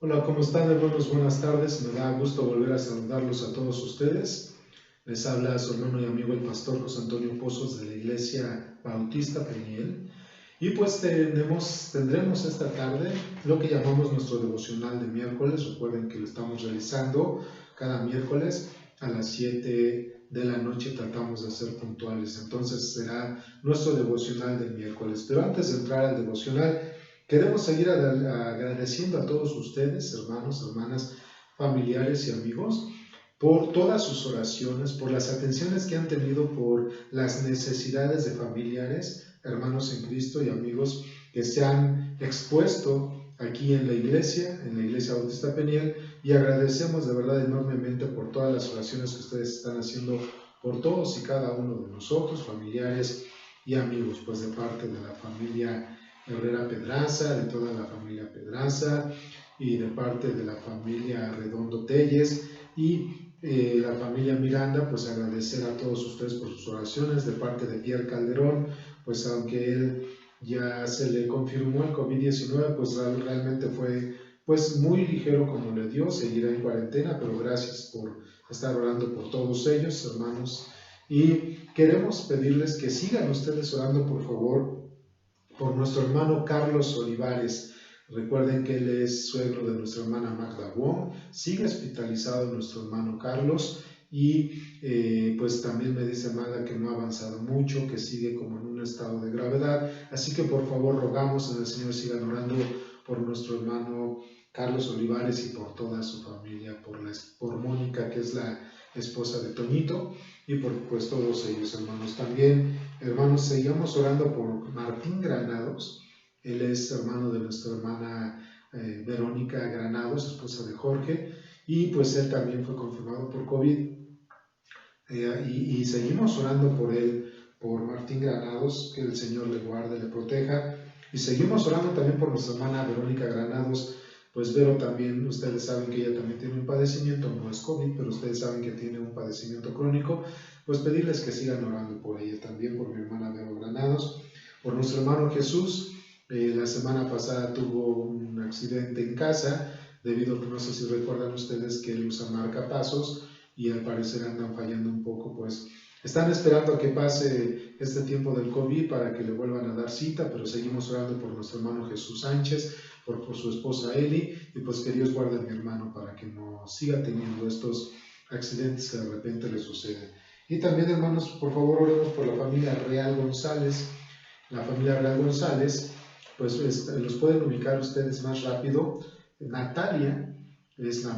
Hola, ¿cómo están, hermanos? Buenas tardes. Me da gusto volver a saludarlos a todos ustedes. Les habla su hermano y amigo el pastor José Antonio Pozos de la Iglesia Bautista Peniel. Y pues tendremos esta tarde lo que llamamos nuestro devocional de miércoles. Recuerden que lo estamos realizando cada miércoles a las 7 de la noche. Tratamos de ser puntuales. Entonces será nuestro devocional del miércoles. Pero antes de entrar al devocional, queremos seguir agradeciendo a todos ustedes, hermanos, hermanas, familiares y amigos, por todas sus oraciones, por las atenciones que han tenido, por las necesidades de familiares, hermanos en Cristo y amigos que se han expuesto aquí en la Iglesia Bautista Peniel, y agradecemos de verdad enormemente por todas las oraciones que ustedes están haciendo por todos y cada uno de nosotros, familiares y amigos, pues de parte de la familia Herrera Pedraza, de toda la familia Pedraza y de parte de la familia Redondo Telles y la familia Miranda, pues agradecer a todos ustedes por sus oraciones. De parte de Pierre Calderón, pues aunque él ya se le confirmó el COVID-19, pues realmente fue pues muy ligero como le dio, seguirá en cuarentena, pero gracias por estar orando por todos ellos, hermanos. Y queremos pedirles que sigan ustedes orando, por favor, por nuestro hermano Carlos Olivares. Recuerden que él es suegro de nuestra hermana Magda Wong. Sigue hospitalizado nuestro hermano Carlos y pues también me dice Magda que no ha avanzado mucho, que sigue como en un estado de gravedad. Así que por favor rogamos en el Señor, sigan orando por nuestro hermano Carlos Olivares y por toda su familia, por Mónica, que es la esposa de Toñito, y por pues todos ellos, hermanos. También, hermanos, seguimos orando por Martín Granados. Él es hermano de nuestra hermana Verónica Granados, esposa de Jorge, y pues él también fue confirmado por COVID. Y seguimos orando por él, por Martín Granados, que el Señor le guarde, le proteja. Y seguimos orando también por nuestra hermana Verónica Granados. Pues Vero también, ustedes saben que ella también tiene un padecimiento, no es COVID, pero ustedes saben que tiene un padecimiento crónico. Pues pedirles que sigan orando por ella también, por mi hermana Vero Granados, por nuestro hermano Jesús. La semana pasada tuvo un accidente en casa, debido a que no sé si recuerdan ustedes que él usa marcapasos y al parecer andan fallando un poco, pues están esperando a que pase este tiempo del COVID para que le vuelvan a dar cita, pero seguimos orando por nuestro hermano Jesús Sánchez, por su esposa Eli, y pues que Dios guarde a mi hermano para que no siga teniendo estos accidentes que de repente le suceden. Y también, hermanos, por favor oremos por la familia Real González. La familia Real González, pues los pueden ubicar ustedes más rápido. Natalia es la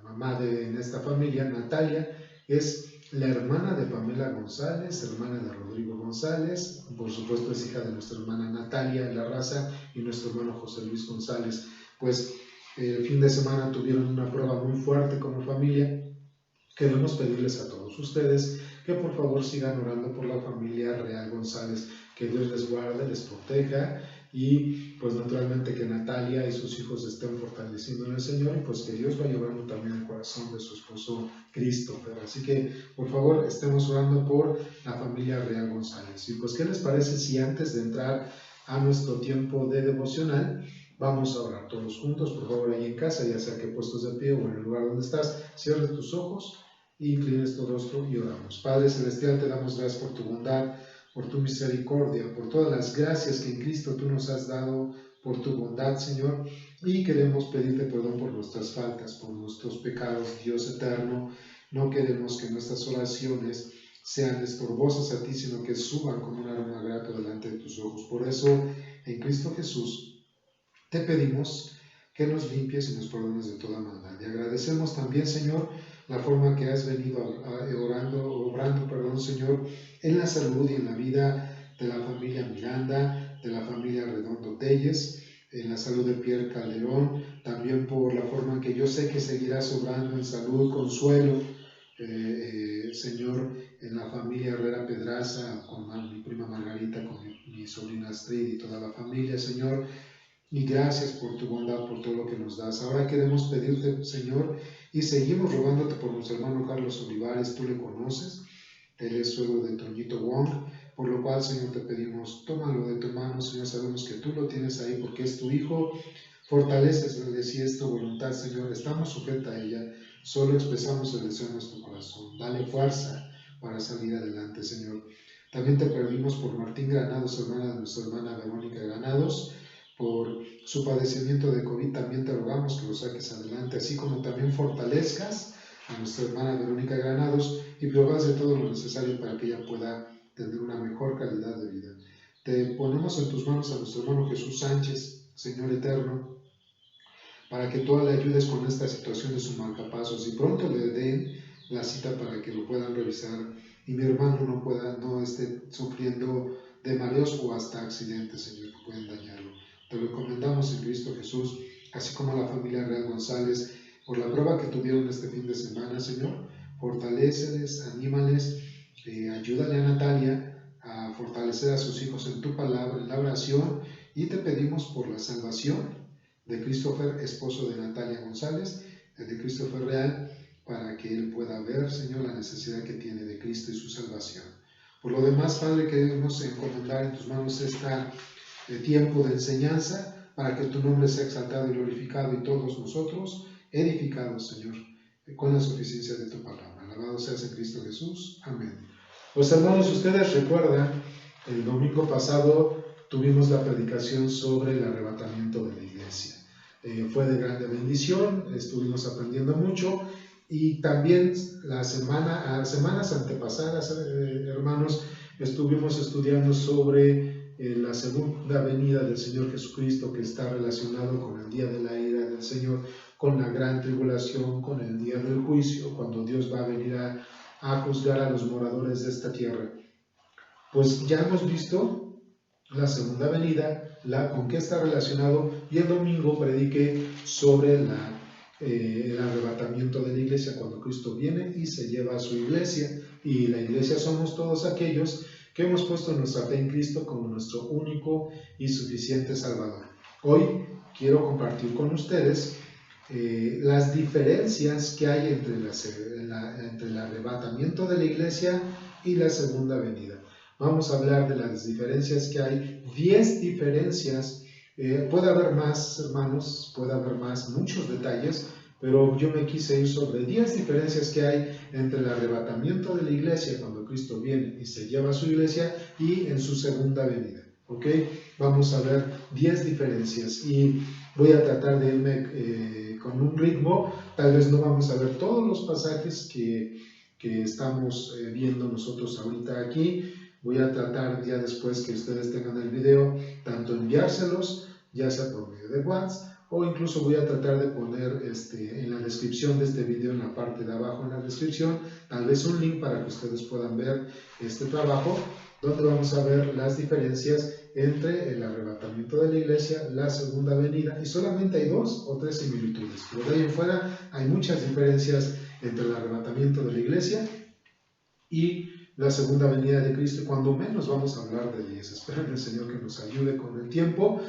mamá en esta familia. Natalia es la hermana de Pamela González, hermana de Rodrigo González, por supuesto es hija de nuestra hermana Natalia La Raza y nuestro hermano José Luis González. Pues el fin de semana tuvieron una prueba muy fuerte como familia. Queremos pedirles a todos ustedes que por favor sigan orando por la familia Real González, que Dios les guarde, les proteja y pues naturalmente que Natalia y sus hijos estén fortaleciendo en el Señor y pues que Dios va llevando también el corazón de su esposo Christopher. Así que por favor estemos orando por la familia Real González. Y pues ¿qué les parece si antes de entrar a nuestro tiempo de devocional vamos a orar todos juntos? Por favor, ahí en casa, ya sea que puestos de pie o en el lugar donde estás, cierre tus ojos y inclines tu rostro y oramos. Padre Celestial, te damos gracias por tu bondad, por tu misericordia, por todas las gracias que en Cristo tú nos has dado, por tu bondad, Señor, y queremos pedirte perdón por nuestras faltas, por nuestros pecados, Dios eterno. No queremos que nuestras oraciones sean estorbosas a ti, sino que suban como un aroma grato delante de tus ojos. Por eso, en Cristo Jesús, te pedimos que nos limpies y nos perdones de toda maldad. Y agradecemos también, Señor, la forma que has venido obrando, Señor, en la salud y en la vida de la familia Miranda, de la familia Redondo Telles, en la salud de Pierre Calderón, también por la forma que yo sé que seguirás obrando en salud, consuelo, Señor, en la familia Herrera Pedraza, con mi prima Margarita, con mi sobrina Astrid y toda la familia, Señor. Y gracias por tu bondad, por todo lo que nos das. Ahora queremos pedirte, Señor, y seguimos rogándote por nuestro hermano Carlos Olivares. Tú le conoces, él es suegro de Toñito Wong. Por lo cual, Señor, te pedimos, tómalo de tu mano, Señor, sabemos que tú lo tienes ahí porque es tu Hijo. Fortalécele si es tu voluntad, Señor, estamos sujetos a ella, solo expresamos el deseo de nuestro corazón. Dale fuerza para salir adelante, Señor. También te pedimos por Martín Granados, hermana de nuestra hermana Verónica Granados, por su padecimiento de COVID, también te rogamos que lo saques adelante, así como también fortalezcas a nuestra hermana Verónica Granados y provas de todo lo necesario para que ella pueda tener una mejor calidad de vida. Te ponemos en tus manos a nuestro hermano Jesús Sánchez, Señor eterno, para que tú le ayudes con esta situación de su marcapasos y pronto le den la cita para que lo puedan revisar y mi hermano no esté sufriendo de mareos o hasta accidentes, Señor, que pueden dañarlo. Te lo encomendamos en Cristo Jesús, así como a la familia Real González, por la prueba que tuvieron este fin de semana, Señor. Fortaléceles, anímales, ayúdale a Natalia a fortalecer a sus hijos en tu palabra, en la oración, y te pedimos por la salvación de Christopher, esposo de Natalia González, de Christopher Real, para que él pueda ver, Señor, la necesidad que tiene de Cristo y su salvación. Por lo demás, Padre, queremos encomendar en tus manos este tiempo de enseñanza, para que tu nombre sea exaltado y glorificado y todos nosotros edificados, Señor, con la suficiencia de tu palabra. Alabado seas en Cristo Jesús. Amén. Pues hermanos, ustedes recuerdan, el domingo pasado tuvimos la predicación sobre el arrebatamiento de la iglesia. Fue de grande bendición, estuvimos aprendiendo mucho y también semanas antepasadas, hermanos, estuvimos estudiando sobre la segunda venida del Señor Jesucristo, que está relacionado con el día de la ira del Señor, con la gran tribulación, con el día del juicio, cuando Dios va a venir a juzgar a los moradores de esta tierra. Pues ya hemos visto la segunda venida, con qué está relacionado, y el domingo prediqué sobre el arrebatamiento de la iglesia, cuando Cristo viene y se lleva a su iglesia, y la iglesia somos todos aquellos que hemos puesto nuestra fe en Cristo como nuestro único y suficiente Salvador. Hoy quiero compartir con ustedes las diferencias que hay entre el arrebatamiento de la iglesia y la segunda venida. Vamos a hablar de las diferencias que hay, 10 diferencias, puede haber más, hermanos, puede haber muchos detalles, pero yo me quise ir sobre 10 diferencias que hay entre el arrebatamiento de la iglesia, cuando Cristo viene y se lleva a su iglesia, y en su segunda venida. ¿Ok? Vamos a ver 10 diferencias y voy a tratar de irme con un ritmo. Tal vez no vamos a ver todos los pasajes que estamos viendo nosotros ahorita aquí. Voy a tratar ya después que ustedes tengan el video, tanto enviárselos, ya sea por medio de WhatsApp, o incluso voy a tratar de poner en la descripción de este video, en la parte de abajo en la descripción, tal vez un link para que ustedes puedan ver este trabajo, donde vamos a ver las diferencias entre el arrebatamiento de la iglesia, la segunda venida, y solamente hay 2 o 3 similitudes, pero de ahí en fuera hay muchas diferencias entre el arrebatamiento de la iglesia y la segunda venida de Cristo. Cuando menos vamos a hablar de 10. Esperen el Señor que nos ayude con el tiempo.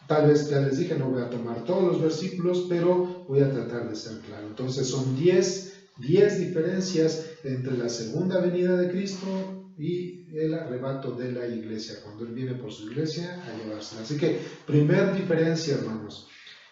Tal vez, ya les dije, no voy a tomar todos los versículos, pero voy a tratar de ser claro. Entonces son 10 diferencias entre la segunda venida de Cristo y el arrebato de la iglesia, cuando Él viene por su iglesia a llevársela. Así que, primer diferencia, hermanos,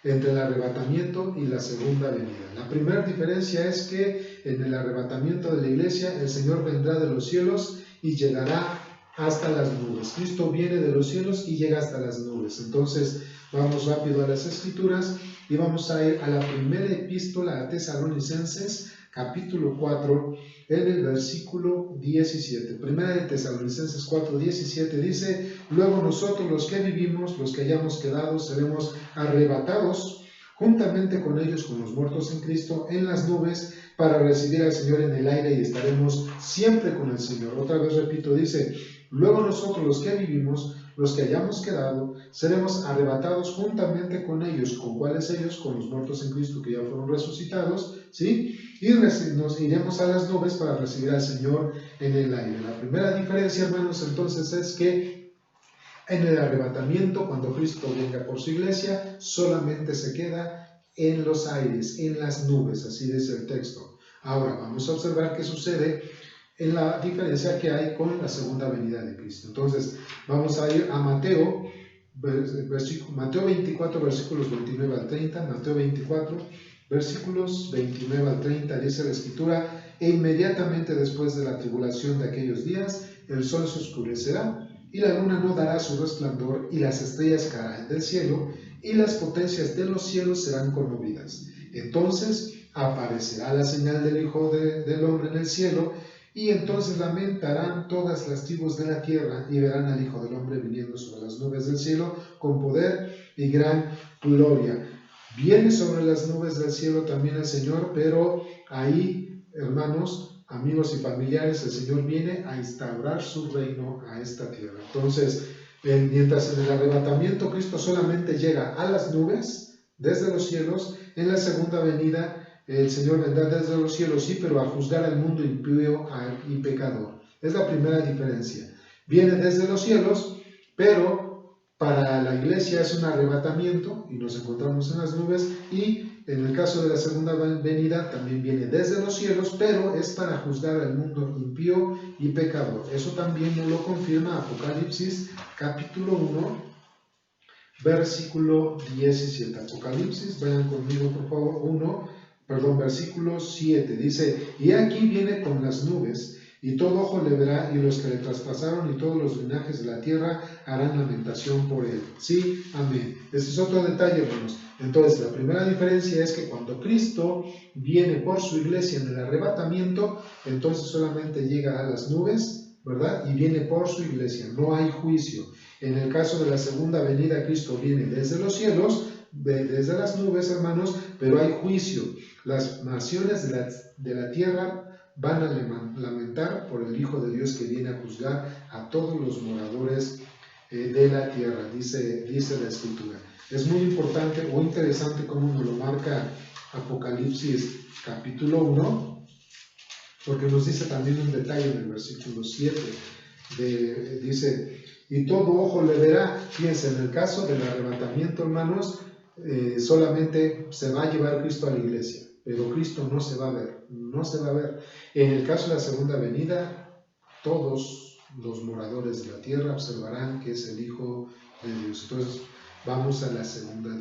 entre el arrebatamiento y la segunda venida. La primera diferencia es que en el arrebatamiento de la iglesia el Señor vendrá de los cielos y llegará hasta las nubes. Cristo viene de los cielos y llega hasta las nubes. Entonces vamos rápido a las Escrituras y vamos a ir a la primera epístola a Tesalonicenses, capítulo 4, en el versículo 17. Primera de Tesalonicenses 4, 17 dice: luego nosotros los que vivimos, los que hayamos quedado, seremos arrebatados juntamente con ellos, con los muertos en Cristo, en las nubes, para recibir al Señor en el aire, y estaremos siempre con el Señor. Otra vez repito, dice: luego nosotros los que vivimos, los que hayamos quedado, seremos arrebatados juntamente con ellos. ¿Con cuáles ellos? Con los muertos en Cristo, que ya fueron resucitados, ¿sí? Y nos iremos a las nubes para recibir al Señor en el aire. La primera diferencia, hermanos, entonces es que en el arrebatamiento, cuando Cristo venga por su iglesia, solamente se queda en los aires, en las nubes, así dice el texto. Ahora vamos a observar qué sucede en la diferencia que hay con la segunda venida de Cristo. Entonces, vamos a ir a Mateo 24, versículos 29 al 30, Mateo 24, versículos 29 al 30, dice la Escritura: e inmediatamente después de la tribulación de aquellos días, el sol se oscurecerá, y la luna no dará su resplandor, y las estrellas caerán del cielo, y las potencias de los cielos serán conmovidas. Entonces aparecerá la señal del Hijo del Hombre en el cielo, y entonces lamentarán todas las tribus de la tierra, y verán al Hijo del Hombre viniendo sobre las nubes del cielo con poder y gran gloria. Viene sobre las nubes del cielo también el Señor, pero ahí, hermanos, amigos y familiares, el Señor viene a instaurar su reino a esta tierra. Entonces, mientras en el arrebatamiento Cristo solamente llega a las nubes desde los cielos, en la segunda venida el Señor vendrá desde los cielos, sí, pero a juzgar al mundo impío y pecador. Es la primera diferencia. Viene desde los cielos, pero para la iglesia es un arrebatamiento y nos encontramos en las nubes, y en el caso de la segunda venida también viene desde los cielos, pero es para juzgar al mundo impío y pecador. Eso también nos lo confirma Apocalipsis capítulo 1, versículo 17. Apocalipsis, vayan conmigo por favor, versículo 7, dice: y aquí viene con las nubes, y todo ojo le verá, y los que le traspasaron y todos los linajes de la tierra harán lamentación por él. Sí, amén. Este es otro detalle, hermanos. Entonces, la primera diferencia es que cuando Cristo viene por su iglesia en el arrebatamiento, entonces solamente llega a las nubes, ¿verdad? Y viene por su iglesia, no hay juicio. En el caso de la segunda venida, Cristo viene desde los cielos, desde las nubes, hermanos, pero hay juicio. Las naciones de la tierra van a lamentar por el Hijo de Dios que viene a juzgar a todos los moradores de la tierra, dice la Escritura. Es muy importante o interesante cómo nos lo marca Apocalipsis capítulo 1, porque nos dice también un detalle en el versículo 7, dice: y todo ojo le verá. Fíjense, en el caso del arrebatamiento, hermanos, solamente se va a llevar Cristo a la iglesia, pero Cristo no se va a ver, no se va a ver. En el caso de la segunda venida, todos los moradores de la tierra observarán que es el Hijo de Dios. Entonces, vamos a la segunda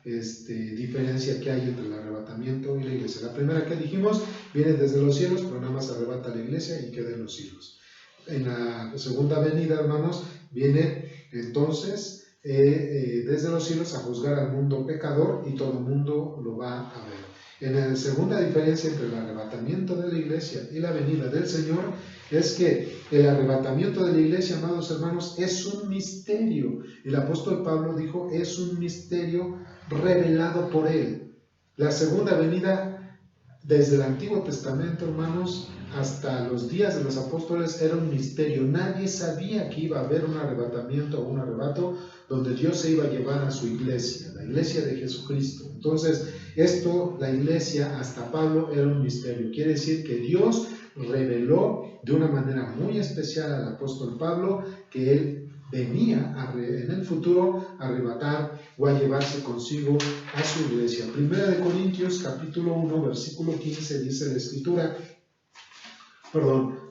diferencia que hay entre el arrebatamiento y la iglesia. La primera que dijimos viene desde los cielos, pero nada más arrebata a la iglesia y queda en los cielos. En la segunda venida, hermanos, viene entonces desde los cielos a juzgar al mundo pecador, y todo el mundo lo va a ver. En la segunda diferencia entre el arrebatamiento de la iglesia y la venida del Señor es que el arrebatamiento de la iglesia, amados hermanos, es un misterio. El apóstol Pablo dijo: es un misterio revelado por él. La segunda venida, desde el Antiguo Testamento, hermanos, hasta los días de los apóstoles, era un misterio. Nadie sabía que iba a haber un arrebatamiento o un arrebato donde Dios se iba a llevar a su iglesia, la iglesia de Jesucristo. Entonces, esto, la iglesia, hasta Pablo, era un misterio. Quiere decir que Dios reveló de una manera muy especial al apóstol Pablo que él venía en el futuro a arrebatar o a llevarse consigo a su iglesia. Primera de Corintios capítulo 1, versículo 15, dice la Escritura,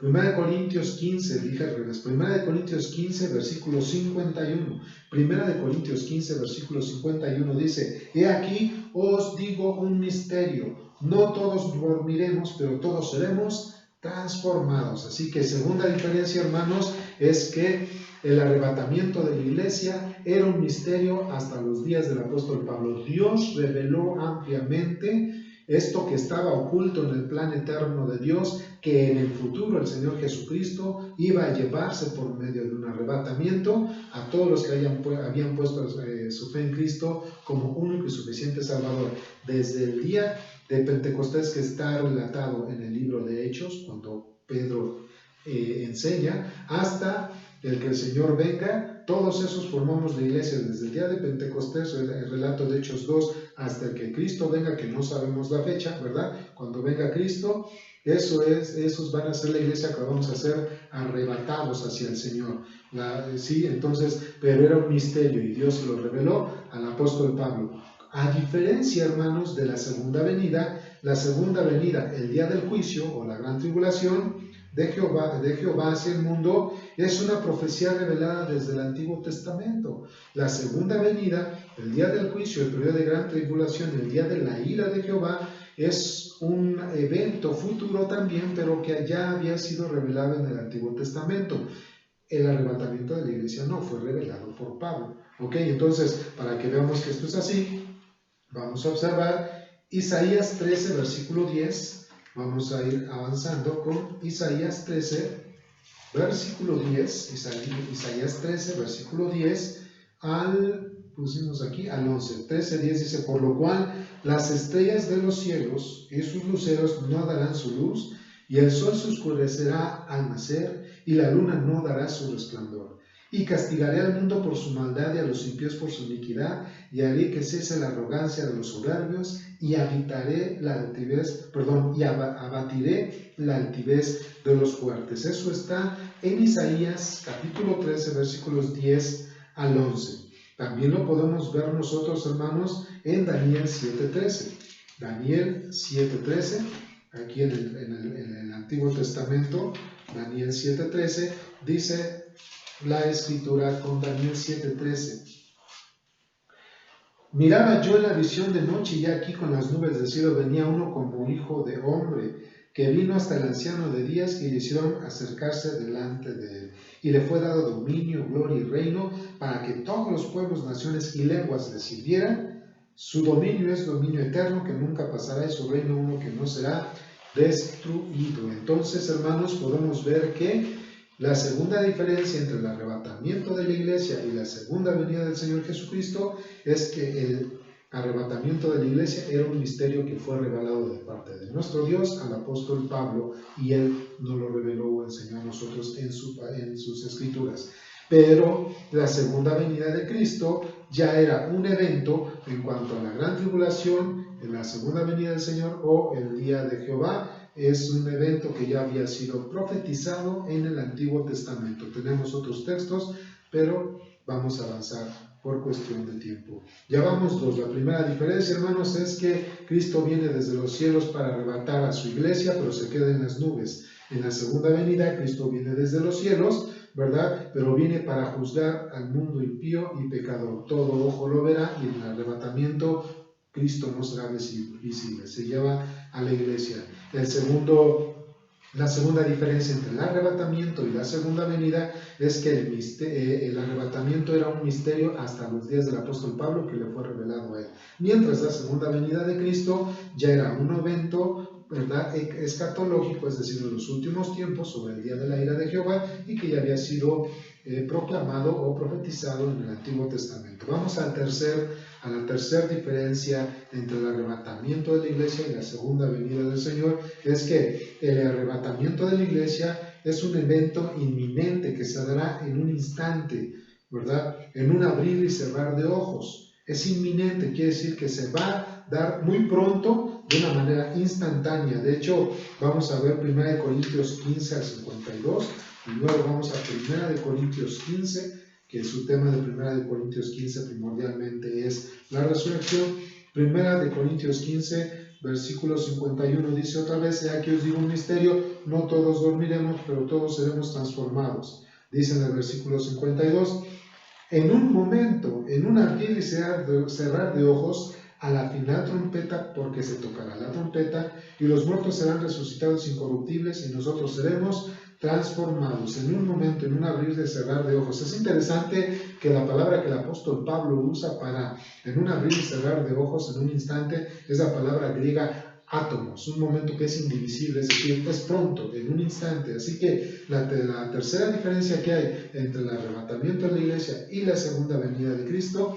Primera de Corintios 15, dije al revés, Primera de Corintios 15, versículo 51. Primera de Corintios 15, versículo 51 dice: he aquí os digo un misterio, no todos dormiremos, pero todos seremos transformados. Así que segunda diferencia, hermanos, es que el arrebatamiento de la iglesia era un misterio hasta los días del apóstol Pablo. Dios reveló ampliamente esto que estaba oculto en el plan eterno de Dios, que en el futuro el Señor Jesucristo iba a llevarse por medio de un arrebatamiento a todos los que habían puesto su fe en Cristo como único y suficiente Salvador. Desde el día de Pentecostés, que está relatado en el libro de Hechos, cuando Pedro enseña, hasta el que el Señor venga, todos esos formamos la iglesia desde el día de Pentecostés, el relato de Hechos 2, hasta el que Cristo venga, que no sabemos la fecha, ¿verdad? Cuando venga Cristo, esos van a ser la iglesia que vamos a ser arrebatados hacia el Señor. Sí, entonces, pero era un misterio y Dios lo reveló al apóstol Pablo. A diferencia, hermanos, de la segunda venida, el día del juicio o la gran tribulación de Jehová hacia el mundo, es una profecía revelada desde el Antiguo Testamento. La segunda venida, el día del juicio, el periodo de gran tribulación, el día de la ira de Jehová, es un evento futuro también, pero que ya había sido revelado en el Antiguo Testamento. El arrebatamiento de la iglesia no fue revelado por Pablo. Ok, entonces, para que veamos que esto es así, vamos a observar Isaías 13, versículo 10. Vamos a ir avanzando con Isaías 13, versículo 10. Isaías 13, versículo 10 pusimos aquí al 11. 13, 10 dice: por lo cual las estrellas de los cielos y sus luceros no darán su luz, y el sol se oscurecerá al nacer, y la luna no dará su resplandor. Y castigaré al mundo por su maldad y a los impíos por su iniquidad, y haré que cese la arrogancia de los soberbios, y abatiré la altivez de los fuertes. Eso está en Isaías capítulo 13, versículos 10 al 11. También lo podemos ver nosotros, hermanos, en Daniel 7:13. Daniel 7:13, aquí en el Antiguo Testamento, Daniel 7:13, dice la Escritura con Daniel 7:13. Miraba yo en la visión de noche, y aquí con las nubes del cielo venía uno como hijo de hombre, que vino hasta el anciano de días, que le hicieron acercarse delante de él. Y le fue dado dominio, gloria y reino, para que todos los pueblos, naciones y lenguas le sirvieran. Su dominio es dominio eterno, que nunca pasará, y su reino uno que no será destruido. Entonces, hermanos, podemos ver que la segunda diferencia entre el arrebatamiento de la iglesia y la segunda venida del Señor Jesucristo es que el arrebatamiento de la iglesia era un misterio que fue revelado de parte de nuestro Dios al apóstol Pablo, y él nos lo reveló o enseñó a nosotros en sus escrituras. Pero la segunda venida de Cristo ya era un evento en cuanto a la gran tribulación, en la segunda venida del Señor o el día de Jehová. Es un evento que ya había sido profetizado en el Antiguo Testamento. Tenemos otros textos, pero vamos a avanzar por cuestión de tiempo. Ya vamos dos. La primera diferencia, hermanos, es que Cristo viene desde los cielos para arrebatar a su iglesia, pero se queda en las nubes. En la segunda venida, Cristo viene desde los cielos, ¿verdad? Pero viene para juzgar al mundo impío y pecador. Todo ojo lo verá, y en el arrebatamiento Cristo no será visible, se lleva a la iglesia. La segunda diferencia entre el arrebatamiento y la segunda venida es que el arrebatamiento era un misterio hasta los días del apóstol Pablo, que le fue revelado a él. Mientras la segunda venida de Cristo ya era un evento, ¿verdad?, escatológico, es decir, en los últimos tiempos, sobre el día de la ira de Jehová, y que ya había sido proclamado o profetizado en el Antiguo Testamento. Vamos a la tercera diferencia entre el arrebatamiento de la iglesia y la segunda venida del Señor, es que el arrebatamiento de la iglesia es un evento inminente que se dará en un instante, ¿verdad?, en un abrir y cerrar de ojos. Es inminente, quiere decir que se va a dar muy pronto, de una manera instantánea. De hecho, vamos a ver 1 Corintios 15 al 52, y luego vamos a 1 Corintios 15, que su tema de 1 Corintios 15 primordialmente es la resurrección. 1 Corintios 15, versículo 51, dice otra vez: aquí os digo un misterio, no todos dormiremos, pero todos seremos transformados. Dice en el versículo 52, en un momento, en un abrir y cerrar de ojos, a la final trompeta, porque se tocará la trompeta, y los muertos serán resucitados incorruptibles, y nosotros seremos transformados. En un momento, en un abrir y cerrar de ojos. Es interesante que la palabra que el apóstol Pablo usa para en un abrir y cerrar de ojos, en un instante, es la palabra griega átomos, un momento que es indivisible, es decir, es pronto, en un instante. Así que la tercera diferencia que hay entre el arrebatamiento de la iglesia y la segunda venida de Cristo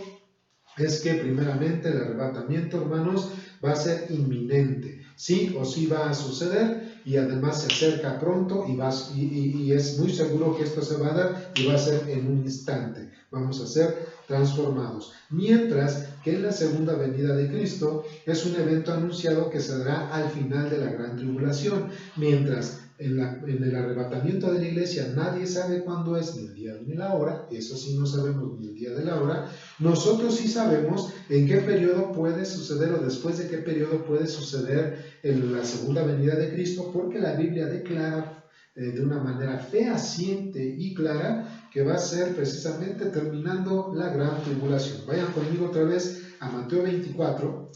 es que primeramente el arrebatamiento, hermanos, va a ser inminente. Sí o sí va a suceder, y además se acerca pronto, y es muy seguro que esto se va a dar, y va a ser en un instante. Vamos a ser transformados. Mientras que en la segunda venida de Cristo es un evento anunciado que se dará al final de la gran tribulación. Mientras en el arrebatamiento de la iglesia nadie sabe cuándo es, ni el día ni la hora, eso sí no sabemos ni el día de la hora. Nosotros sí sabemos en qué periodo puede suceder o después de qué periodo puede suceder en la segunda venida de Cristo, porque la Biblia declara de una manera fehaciente y clara que va a ser precisamente terminando la gran tribulación. Vayan conmigo otra vez a Mateo 24,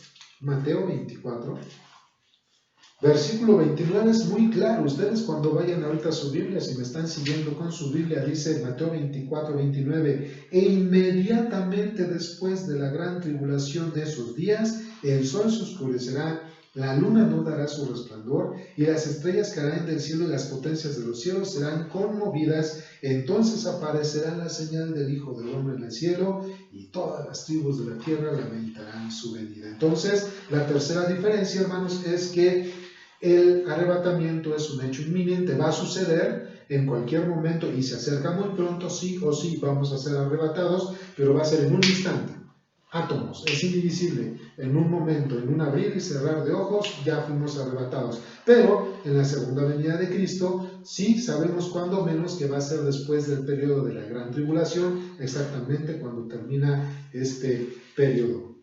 versículo 29 es muy claro. Ustedes cuando vayan ahorita a su Biblia, si me están siguiendo con su Biblia, dice Mateo 24, 29, e inmediatamente después de la gran tribulación de esos días, el sol se oscurecerá, la luna no dará su resplandor, y las estrellas caerán del cielo, y las potencias de los cielos serán conmovidas. Entonces aparecerá la señal del Hijo del Hombre en el cielo, y todas las tribus de la tierra lamentarán su venida. Entonces, la tercera diferencia, hermanos, es que el arrebatamiento es un hecho inminente, va a suceder en cualquier momento y se acerca muy pronto, sí o sí vamos a ser arrebatados, pero va a ser en un instante. Átomos, es indivisible, en un momento, en un abrir y cerrar de ojos, ya fuimos arrebatados. Pero en la segunda venida de Cristo, sí sabemos cuándo menos que va a ser después del periodo de la gran tribulación, exactamente cuando termina este periodo.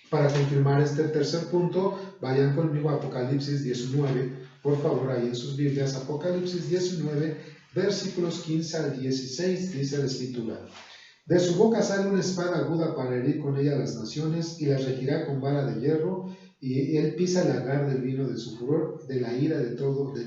Para confirmar este tercer punto, vayan conmigo a Apocalipsis 19, por favor, ahí en sus Biblias, Apocalipsis 19, versículos 15 al 16, dice la Escritura. De su boca sale una espada aguda para herir con ella a las naciones, y las regirá con vara de hierro, y él pisa el lagar del vino de su furor, de la ira del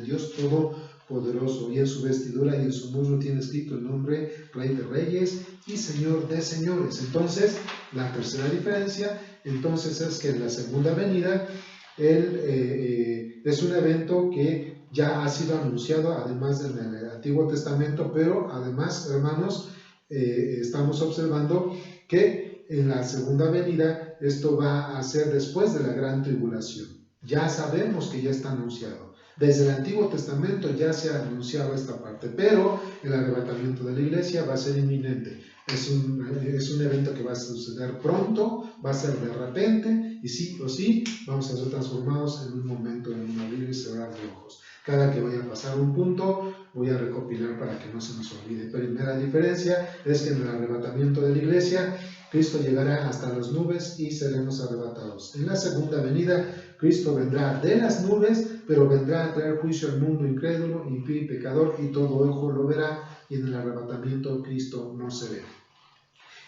Dios Todopoderoso, y en su vestidura y en su muslo tiene escrito el nombre Rey de Reyes y Señor de Señores. Entonces, la tercera diferencia, entonces, es que en la segunda venida, es un evento que ya ha sido anunciado, además en el Antiguo Testamento, pero además, hermanos, estamos observando que en la segunda venida esto va a ser después de la gran tribulación. Ya sabemos que ya está anunciado. Desde el Antiguo Testamento ya se ha anunciado esta parte, pero el arrebatamiento de la iglesia va a ser inminente. Es un evento que va a suceder pronto, va a ser de repente, y sí o sí vamos a ser transformados en un momento, en un abrir y cerrar de ojos. Cada que vaya a pasar un punto, voy a recopilar para que no se nos olvide. Primera diferencia es que en el arrebatamiento de la iglesia, Cristo llegará hasta las nubes y seremos arrebatados. En la segunda venida, Cristo vendrá de las nubes, pero vendrá a traer juicio al mundo incrédulo, impío y pecador, y todo ojo lo verá, y en el arrebatamiento Cristo no se ve.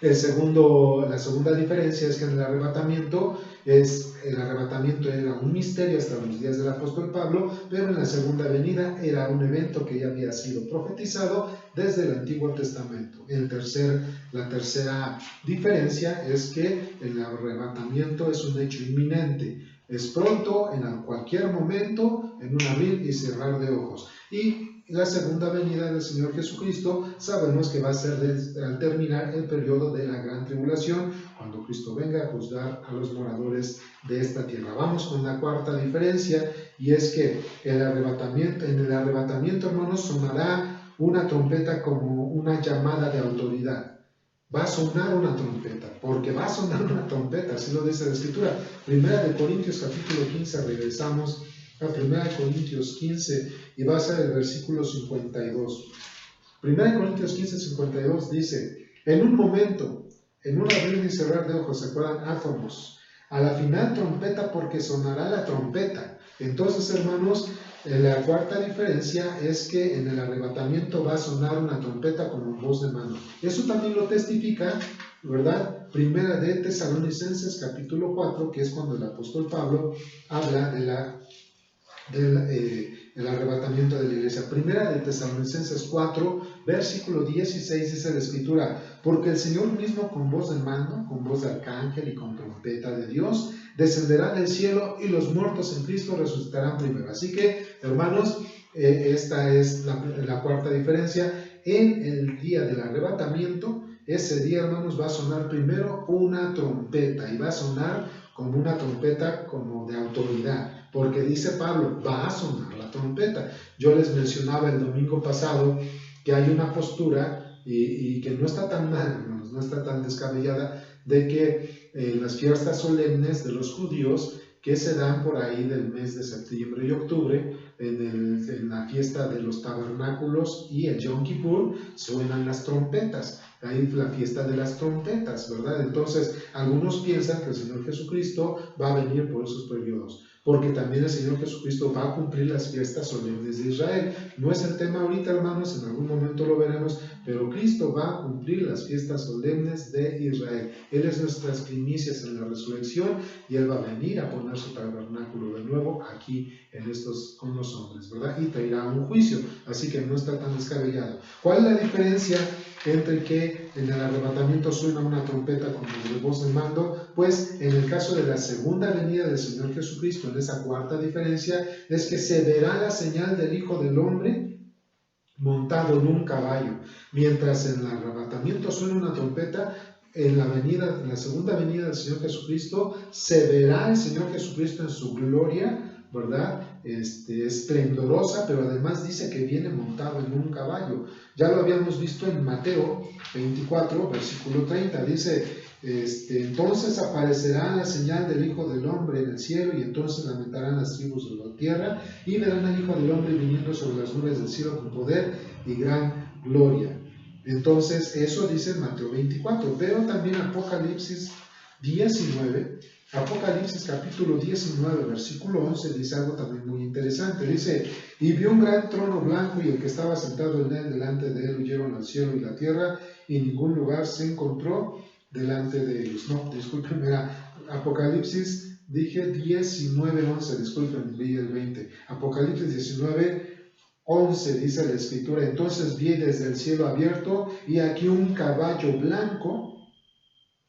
La segunda diferencia es que en el arrebatamiento era un misterio hasta los días del apóstol Pablo, pero en la segunda venida era un evento que ya había sido profetizado desde el Antiguo Testamento. La tercera diferencia es que el arrebatamiento es un hecho inminente, es pronto, en cualquier momento, en un abrir y cerrar de ojos. Y la segunda venida del Señor Jesucristo sabemos que va a ser al terminar el periodo de la gran tribulación, cuando Cristo venga a juzgar a los moradores de esta tierra. Vamos con la cuarta diferencia, y es que en el arrebatamiento, hermanos, sonará una trompeta como una llamada de autoridad. Va a sonar una trompeta, porque va a sonar una trompeta, así lo dice la Escritura. Primera de Corintios capítulo 15, regresamos a 1 Corintios 15 y va a ser el versículo 52. 1 Corintios 15, 52 dice: en un momento, en un abrir y cerrar de ojos, ¿se acuerdan? Átomos. A la final trompeta, porque sonará la trompeta. Entonces, hermanos, la cuarta diferencia es que en el arrebatamiento va a sonar una trompeta como voz de mano. Eso también lo testifica, ¿verdad? Primera de Tesalonicenses capítulo 4, que es cuando el apóstol Pablo habla del arrebatamiento de la iglesia. Primera de Tesalonicenses 4, versículo 16, dice la Escritura: porque el Señor mismo, con voz de mando, con voz de arcángel y con trompeta de Dios, descenderá del cielo, y los muertos en Cristo resucitarán primero. Así que, hermanos, esta es la cuarta diferencia. En el día del arrebatamiento, ese día, hermanos, va a sonar primero una trompeta, y va a sonar como una trompeta como de autoridad, porque dice Pablo, va a sonar la trompeta. Yo les mencionaba el domingo pasado que hay una postura y que no está tan mal, no está tan descabellada, de que en las fiestas solemnes de los judíos que se dan por ahí del mes de septiembre y octubre, en la fiesta de los tabernáculos y el Yom Kippur, suenan las trompetas. Ahí la fiesta de las trompetas, ¿verdad? Entonces, algunos piensan que el Señor Jesucristo va a venir por esos periodos, porque también el Señor Jesucristo va a cumplir las fiestas solemnes de Israel. No es el tema ahorita, hermanos, en algún momento lo veremos, pero Cristo va a cumplir las fiestas solemnes de Israel. Él es nuestras primicias en la resurrección y Él va a venir a poner su tabernáculo de nuevo aquí con los hombres, ¿verdad? Y traerá un juicio, así que no está tan descabellado. ¿Cuál es la diferencia entre que en el arrebatamiento suena una trompeta como de voz de mando? Pues en el caso de la segunda venida del Señor Jesucristo, en esa cuarta diferencia, es que se verá la señal del Hijo del Hombre montado en un caballo. Mientras en el arrebatamiento suena una trompeta, en la segunda venida del Señor Jesucristo, se verá el Señor Jesucristo en su gloria, ¿verdad? Esplendorosa, pero además dice que viene montado en un caballo. Ya lo habíamos visto en Mateo 24, versículo 30, dice, entonces aparecerá la señal del Hijo del Hombre en el cielo, y entonces lamentarán las tribus de la tierra, y verán al Hijo del Hombre viniendo sobre las nubes del cielo con poder y gran gloria. Entonces, eso dice Mateo 24, pero también Apocalipsis 19, Apocalipsis capítulo 19, versículo 11, dice algo también muy interesante. Dice, y vio un gran trono blanco y el que estaba sentado en él, delante de él huyeron al cielo y la tierra, y ningún lugar se encontró delante de ellos. No, disculpen, era Apocalipsis, dije 19, 11, disculpen, vi el 20. Apocalipsis 19, 11 dice la Escritura, entonces vi desde el cielo abierto, y aquí un caballo blanco,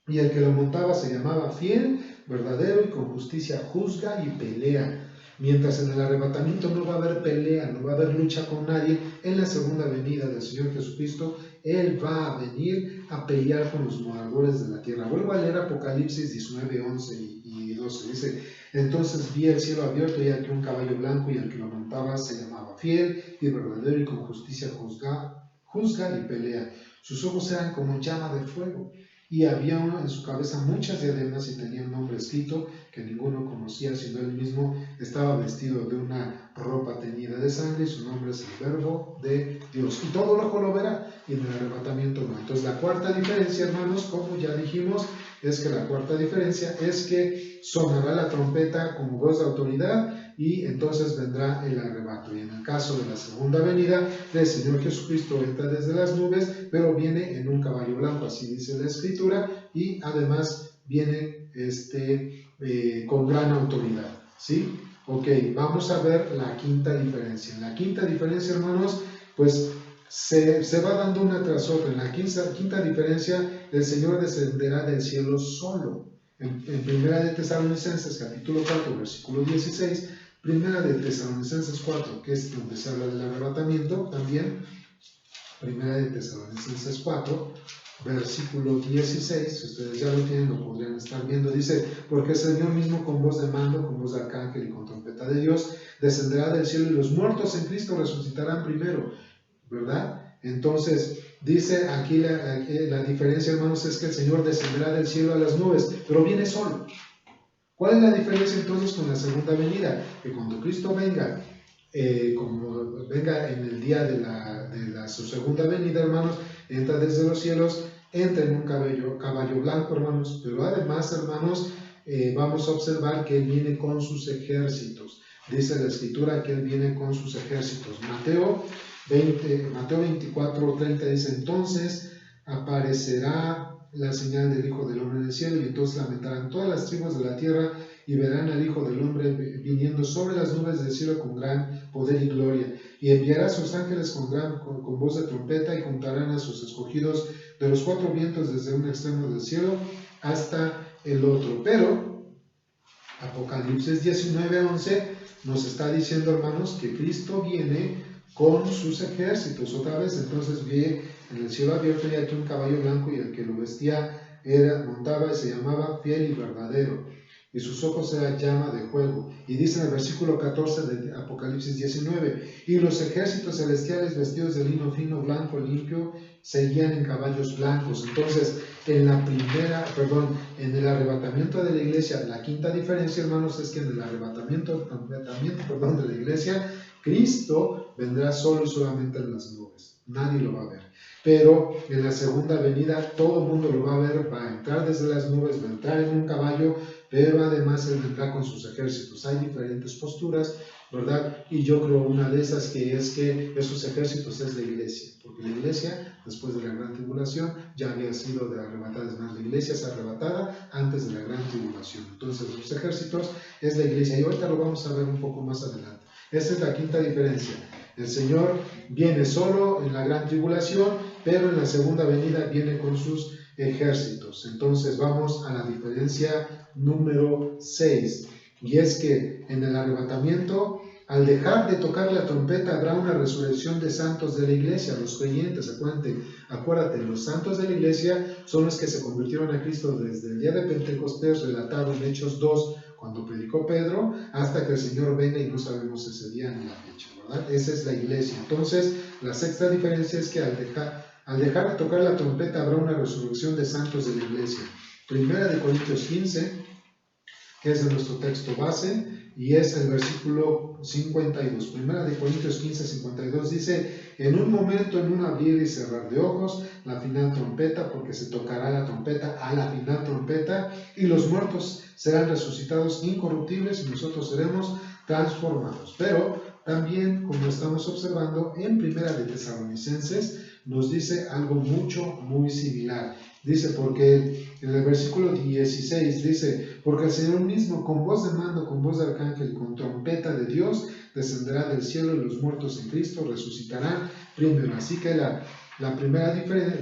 y el que lo montaba se llamaba Fiel, verdadero, y con justicia juzga y pelea. Mientras en el arrebatamiento no va a haber pelea, no va a haber lucha con nadie, en la segunda venida del Señor Jesucristo, Él va a venir a pelear con los moradores de la tierra. Vuelvo a leer Apocalipsis 19, 11 y 12. Dice, entonces vi el cielo abierto, y aquí un caballo blanco, y el que lo montaba se llamaba Fiel y verdadero, y con justicia juzga y pelea. Sus ojos eran como llama de fuego, y había en su cabeza muchas diademas, y tenía un nombre escrito que ninguno conocía sino él mismo. Estaba vestido de una ropa teñida de sangre, y su nombre es el Verbo de Dios. Y todo ojo lo verá, y en el arrebatamiento no. Entonces la cuarta diferencia, hermanos, como ya dijimos, es que la cuarta diferencia es que sonará la trompeta como voz de autoridad, y entonces vendrá el arrebato. Y en el caso de la segunda venida, el Señor Jesucristo entra desde las nubes, pero viene en un caballo blanco, así dice la Escritura, y además viene con gran autoridad, ¿sí? Ok, vamos a ver la quinta diferencia. En la quinta diferencia, hermanos, pues se va dando una tras otra. En la quinta diferencia, el Señor descenderá del cielo solo. En Primera de Tesalonicenses, capítulo 4, versículo 16, Primera de Tesalonicenses 4, que es donde se habla del arrebatamiento también, Primera de Tesalonicenses 4, versículo 16, si ustedes ya lo tienen, lo podrían estar viendo, dice, porque el Señor mismo con voz de mando, con voz de arcángel y con trompeta de Dios, descenderá del cielo, y los muertos en Cristo resucitarán primero, ¿verdad? Entonces, dice aquí la diferencia, hermanos, es que el Señor descenderá del cielo a las nubes, pero viene solo. ¿Cuál es la diferencia entonces con la segunda venida? Que cuando Cristo venga, como venga en el día de su segunda venida, hermanos, entra desde los cielos, entra en un caballo blanco, hermanos, pero además, hermanos, vamos a observar que Él viene con sus ejércitos. Dice la Escritura que Él viene con sus ejércitos. Mateo 24, 30 dice, entonces aparecerá la señal del Hijo del Hombre en el cielo, y entonces lamentarán todas las tribus de la tierra, y verán al Hijo del Hombre viniendo sobre las nubes del cielo con gran poder y gloria, y enviará a sus ángeles con voz de trompeta, y juntarán a sus escogidos de los cuatro vientos desde un extremo del cielo hasta el otro. Pero Apocalipsis 19:11 nos está diciendo, hermanos, que Cristo viene con sus ejércitos otra vez. Entonces vi en el cielo abierto, y aquí un caballo blanco, y el que lo vestía montaba y se llamaba Fiel y Verdadero. y sus ojos eran llama de fuego. Y dice en el versículo 14 de Apocalipsis 19, y los ejércitos celestiales vestidos de lino fino, blanco, limpio, seguían en caballos blancos. Entonces, en el arrebatamiento de la iglesia, la quinta diferencia, hermanos, es que en el arrebatamiento de la iglesia, Cristo vendrá solo y solamente en las nubes. Nadie lo va a ver. Pero en la segunda venida todo el mundo lo va a ver, va a entrar desde las nubes, va a entrar en un caballo, pero además Él vendrá con sus ejércitos. Hay diferentes posturas, ¿verdad? Y yo creo una de esas que es que esos ejércitos es la iglesia, porque la iglesia, después de la gran tribulación, ya había sido arrebatada. Es más, la iglesia es arrebatada antes de la gran tribulación. Entonces, los ejércitos es la iglesia, y ahorita lo vamos a ver un poco más adelante. Esta es la quinta diferencia. El Señor viene solo en la gran tribulación, pero en la segunda venida viene con sus ejércitos. Entonces vamos a la diferencia número 6, y es que en el arrebatamiento, al dejar de tocar la trompeta, habrá una resurrección de santos de la iglesia, los creyentes. Acuérdate, los santos de la iglesia son los que se convirtieron a Cristo desde el día de Pentecostés, relatado en Hechos 2, cuando predicó Pedro, hasta que el Señor venga, y no sabemos ese día ni la fecha, ¿verdad? Esa es la iglesia. Entonces, la sexta diferencia es que al dejar de tocar la trompeta habrá una resurrección de santos de la iglesia. Primera de Corintios 15, que es de nuestro texto base, y es el versículo 52. Primera de Corintios 15, 52 dice: en un momento, en un abrir y cerrar de ojos, la final trompeta, porque se tocará la trompeta a la final trompeta, y los muertos serán resucitados incorruptibles, y nosotros seremos transformados. Pero también, como estamos observando en Primera de Tesalonicenses, nos dice algo muy similar. Dice, porque en el versículo 16 dice: porque el Señor mismo, con voz de mando, con voz de arcángel y con trompeta de Dios, descenderá del cielo, y los muertos en Cristo resucitarán primero. Así que la primera diferencia,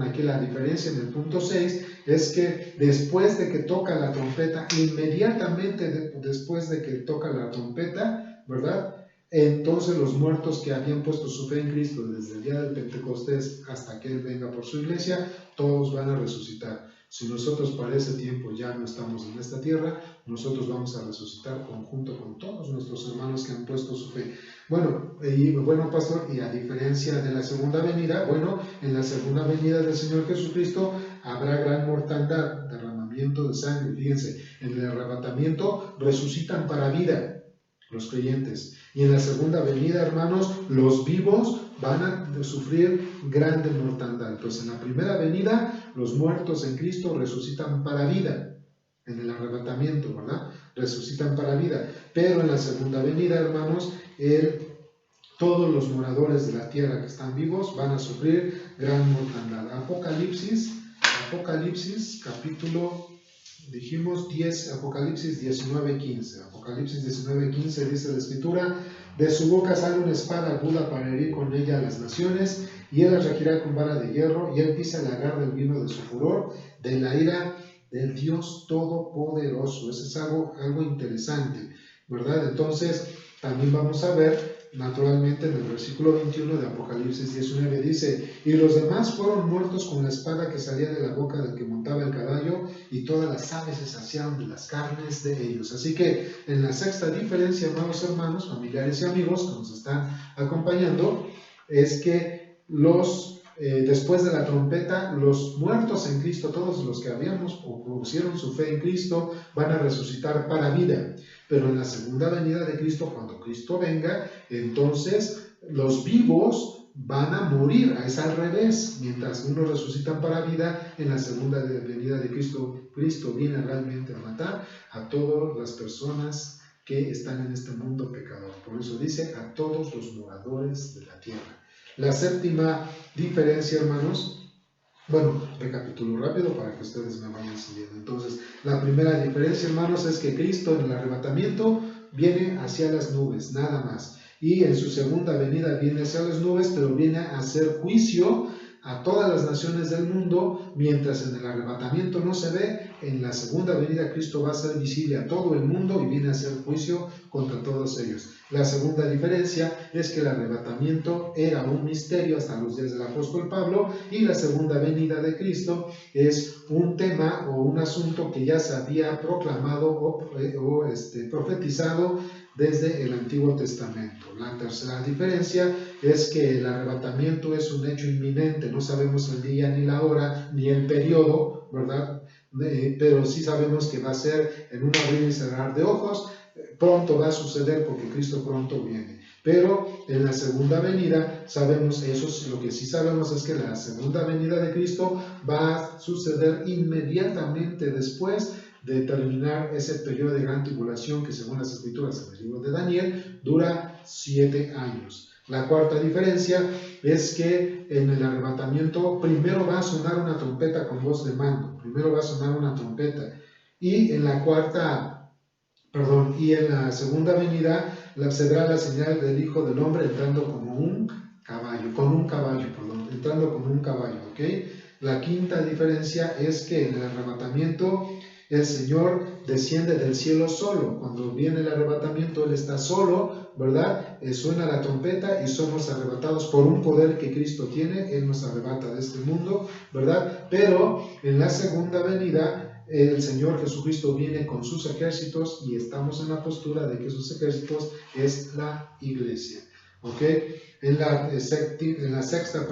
aquí la diferencia en el punto 6 es que después de que toca la trompeta, inmediatamente después de que toca la trompeta, ¿verdad? Entonces los muertos que habían puesto su fe en Cristo desde el día del Pentecostés hasta que Él venga por su iglesia, todos van a resucitar. Si nosotros para ese tiempo ya no estamos en esta tierra, nosotros vamos a resucitar conjunto con todos nuestros hermanos que han puesto su fe. Pastor, y a diferencia de la segunda venida, en la segunda venida del Señor Jesucristo habrá gran mortandad, derramamiento de sangre. Fíjense, en el arrebatamiento resucitan para vida los creyentes, y en la segunda venida, hermanos, los vivos van a sufrir grande mortandad. Entonces, en la primera venida, los muertos en Cristo resucitan para vida, en el arrebatamiento, ¿verdad? Resucitan para vida. Pero en la segunda venida, hermanos, todos los moradores de la tierra que están vivos van a sufrir gran mortandad. Apocalipsis capítulo, dijimos 10, Apocalipsis 19:15. Apocalipsis 19:15 dice la Escritura: de su boca sale una espada aguda para herir con ella a las naciones, y él las regirá con vara de hierro, y él pisa el lagar del vino de su furor, de la ira del Dios Todopoderoso. Eso es algo interesante, ¿verdad? Entonces, también vamos a ver, naturalmente, en el versículo 21 de Apocalipsis 19 dice: y los demás fueron muertos con la espada que salía de la boca del que montaba el caballo, y todas las aves se saciaron de las carnes de ellos. Así que en la sexta diferencia, amados hermanos, familiares y amigos que nos están acompañando, es que después de la trompeta, los muertos en Cristo, todos los que habíamos o pusieron su fe en Cristo, van a resucitar para vida. Pero en la segunda venida de Cristo, cuando Cristo venga, entonces los vivos van a morir. Es al revés. Mientras unos resucitan para vida, en la segunda venida de Cristo, Cristo viene realmente a matar a todas las personas que están en este mundo pecador. Por eso dice: a todos los moradores de la tierra. La séptima diferencia, hermanos, recapitulo rápido para que ustedes me vayan siguiendo. Entonces, la primera diferencia, hermanos, es que Cristo en el arrebatamiento viene hacia las nubes, nada más. Y en su segunda venida viene hacia las nubes, pero viene a hacer juicio a todas las naciones del mundo, mientras en el arrebatamiento no se ve. en la segunda venida Cristo va a ser visible a todo el mundo y viene a hacer juicio contra todos ellos. La segunda diferencia es que el arrebatamiento era un misterio hasta los días del apóstol Pablo, y la segunda venida de Cristo es un tema o un asunto que ya se había proclamado o profetizado desde el Antiguo Testamento. La tercera diferencia es que el arrebatamiento es un hecho inminente. No sabemos el día ni la hora ni el periodo, ¿verdad? Pero sí sabemos que va a ser en un abrir y cerrar de ojos. Pronto va a suceder porque Cristo pronto viene. Pero en la segunda venida sabemos, eso es lo que sí sabemos, es que la segunda venida de Cristo va a suceder inmediatamente después de terminar ese periodo de gran tribulación que, según las escrituras en el libro de Daniel, dura 7 años. La cuarta diferencia es que en el arrebatamiento primero va a sonar una trompeta con voz de mando, primero va a sonar una trompeta, y en la segunda venida se verá la señal del Hijo del Hombre entrando como un caballo, entrando como un caballo, ¿ok? La quinta diferencia es que en el arrebatamiento el Señor desciende del cielo solo. Cuando viene el arrebatamiento, Él está solo, ¿verdad? Suena la trompeta y somos arrebatados por un poder que Cristo tiene. Él nos arrebata de este mundo, ¿verdad? Pero en la segunda venida, el Señor Jesucristo viene con sus ejércitos y estamos en la postura de que sus ejércitos es la iglesia, ¿ok? En la sexta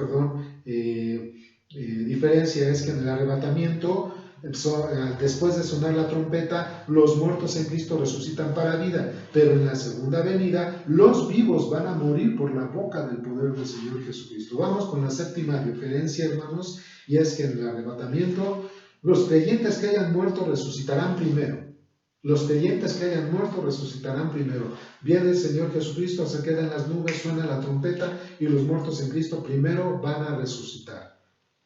diferencia es que en el arrebatamiento, después de sonar la trompeta, los muertos en Cristo resucitan para vida, pero en la segunda venida los vivos van a morir por la boca del poder del Señor Jesucristo. Vamos con la séptima diferencia, hermanos, y es que en el arrebatamiento los creyentes que hayan muerto resucitarán primero. Los creyentes que hayan muerto resucitarán primero. Viene el Señor Jesucristo, se queda en las nubes, suena la trompeta y los muertos en Cristo primero van a resucitar.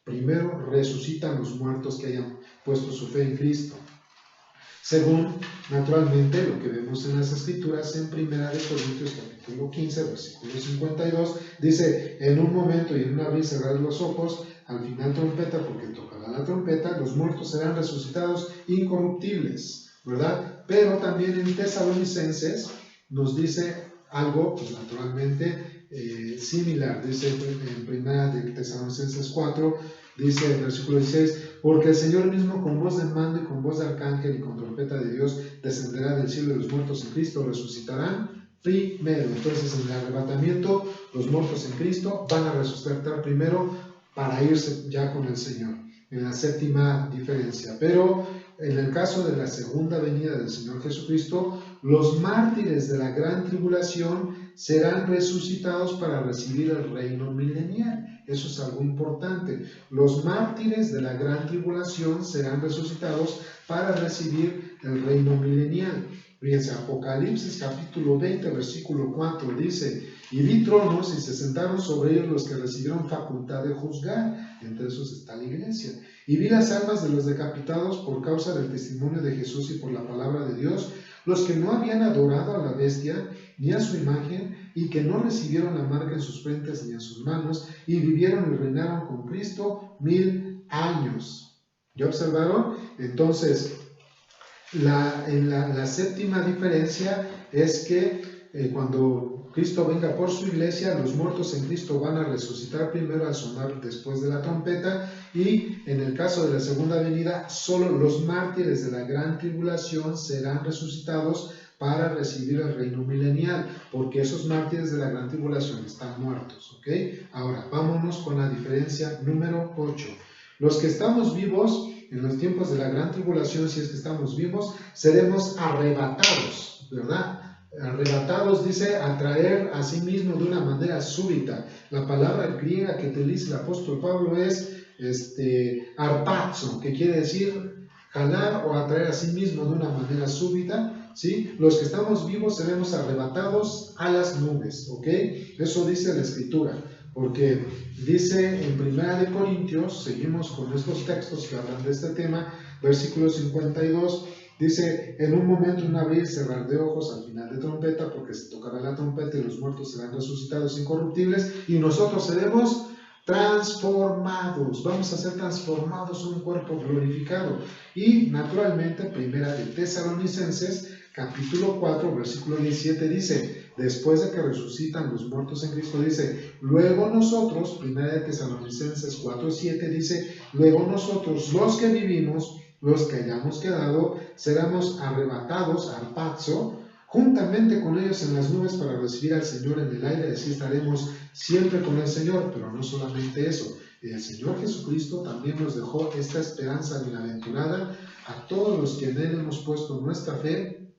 Primero resucitan los muertos que hayan puesto su fe en Cristo. Según, naturalmente, lo que vemos en las Escrituras en 1 Corintios capítulo 15, versículo 52, dice, en un momento y en un abrir y cerrar los ojos, al final trompeta, porque tocará la trompeta, los muertos serán resucitados incorruptibles, ¿verdad? Pero también en Tesalonicenses nos dice algo, pues naturalmente, similar. Dice en 1 Tesalonicenses 4, dice el versículo 16, porque el Señor mismo con voz de mando y con voz de arcángel y con trompeta de Dios descenderá del cielo, y los muertos en Cristo resucitarán primero. Entonces en el arrebatamiento los muertos en Cristo van a resucitar primero para irse ya con el Señor, en la séptima diferencia. Pero en el caso de la segunda venida del Señor Jesucristo, los mártires de la gran tribulación serán resucitados para recibir el reino milenial. Eso es algo importante. Los mártires de la gran tribulación serán resucitados para recibir el reino milenial. Fíjense, Apocalipsis capítulo 20, versículo 4 dice, y vi tronos y se sentaron sobre ellos los que recibieron facultad de juzgar. Entre esos está la iglesia. Y vi las almas de los decapitados por causa del testimonio de Jesús y por la palabra de Dios, los que no habían adorado a la bestia ni a su imagen, y que no recibieron la marca en sus frentes ni en sus manos, y vivieron y reinaron con Cristo 1000 años. ¿Ya observaron? Entonces, la séptima diferencia es que cuando Cristo venga por su iglesia, los muertos en Cristo van a resucitar primero al sonar después de la trompeta, y en el caso de la segunda venida, solo los mártires de la gran tribulación serán resucitados para recibir el reino milenial, porque esos mártires de la gran tribulación están muertos, ¿ok? Ahora, vámonos con la diferencia número 8. Los que estamos vivos en los tiempos de la gran tribulación, si es que estamos vivos, seremos arrebatados, ¿verdad? Arrebatados dice atraer a sí mismo de una manera súbita. La palabra griega que utiliza el apóstol Pablo es arpazo, que quiere decir jalar o atraer a sí mismo de una manera súbita, ¿sí? Los que estamos vivos seremos arrebatados a las nubes, ¿ok? Eso dice la Escritura, porque dice en 1 Corintios, seguimos con estos textos que hablan de este tema, versículo 52, dice, en un momento, un abrir y cerrar de ojos al final de trompeta, porque se tocará la trompeta y los muertos serán resucitados incorruptibles, y nosotros seremos transformados, vamos a ser transformados a un cuerpo glorificado. Y naturalmente, primera de Tesalonicenses, capítulo 4, versículo 17 dice, después de que resucitan los muertos en Cristo, dice, luego nosotros, primera de Tesalonicenses 4, 7 dice, luego nosotros, los que vivimos, los que hayamos quedado, seremos arrebatados, arpazo, juntamente con ellos en las nubes para recibir al Señor en el aire, así estaremos siempre con el Señor. Pero no solamente eso, el Señor Jesucristo también nos dejó esta esperanza bienaventurada a todos los que en Él hemos puesto nuestra fe,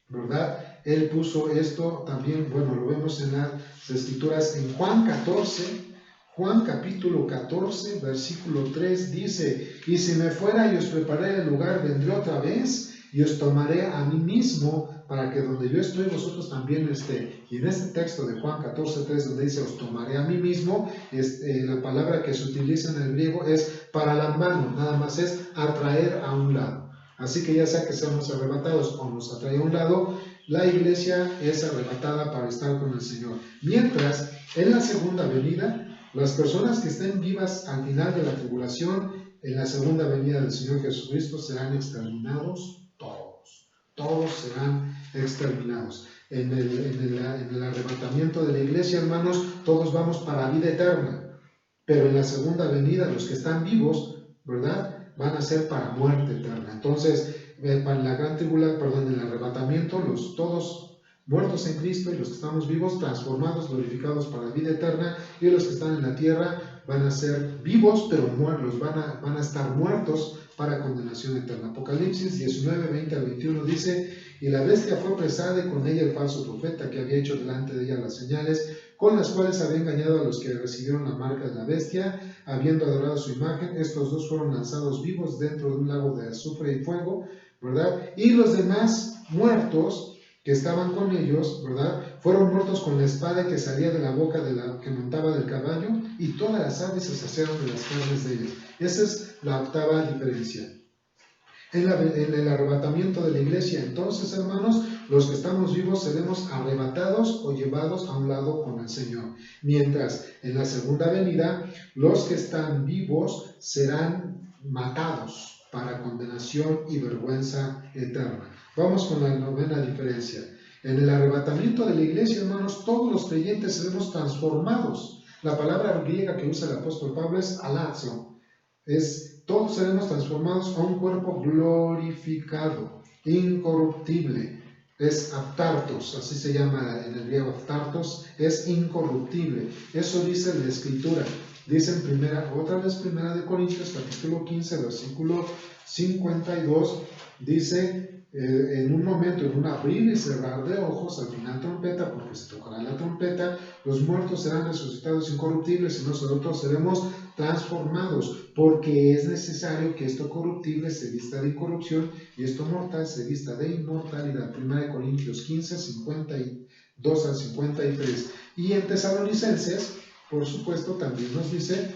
¿verdad? Él puso esto también, bueno, lo vemos en las Escrituras en Juan 14, Juan capítulo 14, versículo 3 dice, y si me fuera y os preparé el lugar, vendré otra vez y os tomaré a mí mismo, para que donde yo estoy vosotros también esté. Y en este texto de Juan 14, 3, donde dice os tomaré a mí mismo, la palabra que se utiliza en el griego es paralambano, nada más es atraer a un lado. Así que ya sea que seamos arrebatados o nos atrae a un lado, la iglesia es arrebatada para estar con el Señor. Mientras, en la segunda venida, las personas que estén vivas al final de la tribulación, en la segunda venida del Señor Jesucristo, serán exterminados todos. Todos serán exterminados. En el arrebatamiento de la iglesia, hermanos, todos vamos para vida eterna. Pero en la segunda venida, los que están vivos, ¿verdad?, van a ser para muerte eterna. Entonces, en la gran tribulación, en el arrebatamiento, todos muertos en Cristo y los que estamos vivos, transformados, glorificados para vida eterna, y los que están en la tierra van a ser vivos, pero muertos, van a estar muertos para condenación eterna. Apocalipsis 19, 20 al 21 dice, y la bestia fue apresada y con ella el falso profeta que había hecho delante de ella las señales, con las cuales había engañado a los que recibieron la marca de la bestia, habiendo adorado su imagen. Estos dos fueron lanzados vivos dentro de un lago de azufre y fuego, ¿verdad? Y los demás muertos que estaban con ellos, ¿verdad?, fueron muertos con la espada que salía de la boca de la que montaba del caballo, y todas las aves se saciaron de las carnes de ellos. Esa es la octava diferencia. En el arrebatamiento de la iglesia, entonces, hermanos, los que estamos vivos seremos arrebatados o llevados a un lado con el Señor. Mientras en la segunda venida, los que están vivos serán matados para condenación y vergüenza eterna. Vamos con la novena diferencia. En el arrebatamiento de la iglesia, hermanos, todos los creyentes seremos transformados. La palabra griega que usa el apóstol Pablo es alazo. Todos seremos transformados a un cuerpo glorificado, incorruptible. Es aptartos, así se llama en el griego aptartos, es incorruptible. Eso dice la Escritura. Dice otra vez primera de Corintios, capítulo 15, versículo 52, dice, en un momento, en un abrir y cerrar de ojos, al final trompeta, porque se tocará la trompeta, los muertos serán resucitados incorruptibles y nosotros seremos transformados, porque es necesario que esto corruptible se vista de incorrupción y esto mortal se vista de inmortalidad. 1 Corintios 15, 52 al 53. Y en Tesalonicenses, por supuesto, también nos dice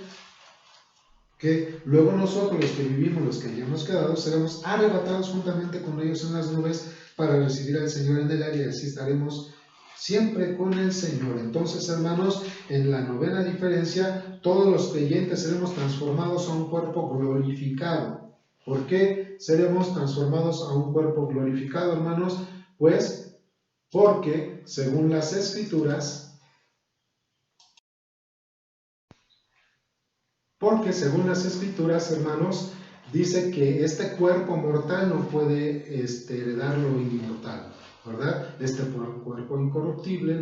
que luego nosotros, los que vivimos, los que hayamos quedado, seremos arrebatados juntamente con ellos en las nubes para recibir al Señor en el aire, y así estaremos siempre con el Señor. Entonces, hermanos, en la novena diferencia, todos los creyentes seremos transformados a un cuerpo glorificado. ¿Por qué seremos transformados a un cuerpo glorificado, hermanos? Pues porque, según las Escrituras, hermanos, dice que este cuerpo mortal no puede heredar lo inmortal, ¿verdad? Este cuerpo incorruptible